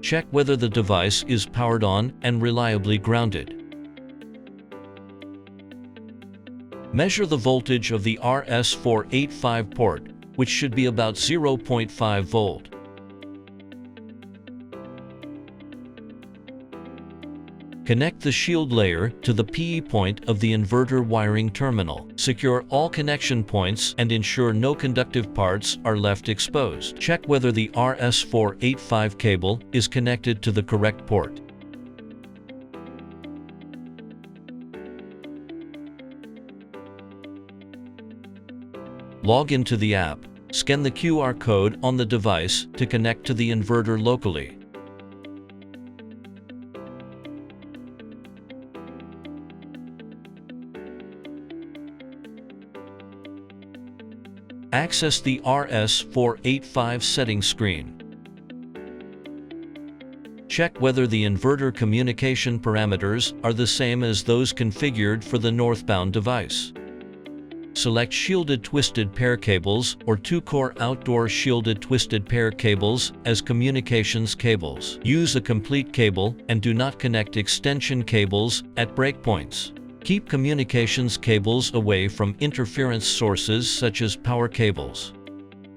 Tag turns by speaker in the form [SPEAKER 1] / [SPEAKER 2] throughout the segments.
[SPEAKER 1] Check whether the device is powered on and reliably grounded. Measure the voltage of the RS485 port, which should be about 0.5 volt. Connect the shield layer to the PE point of the inverter wiring terminal. Secure all connection points and ensure no conductive parts are left exposed. Check whether the RS485 cable is connected to the correct port. Log into the app. Scan the QR code on the device to connect to the inverter locally. Access the RS485 settings screen. Check whether the inverter communication parameters are the same as those configured for the northbound device. Select shielded twisted pair cables or 2-core outdoor shielded twisted pair cables as communications cables. Use a complete cable and do not connect extension cables at breakpoints. Keep communications cables away from interference sources such as power cables.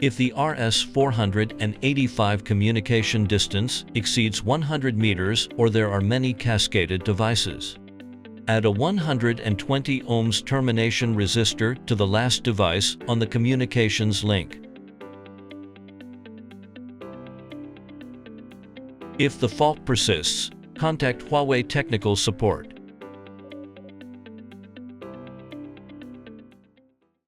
[SPEAKER 1] If the RS485 communication distance exceeds 100 meters or there are many cascaded devices, add a 120 ohms termination resistor to the last device on the communications link. If the fault persists, contact Huawei technical support.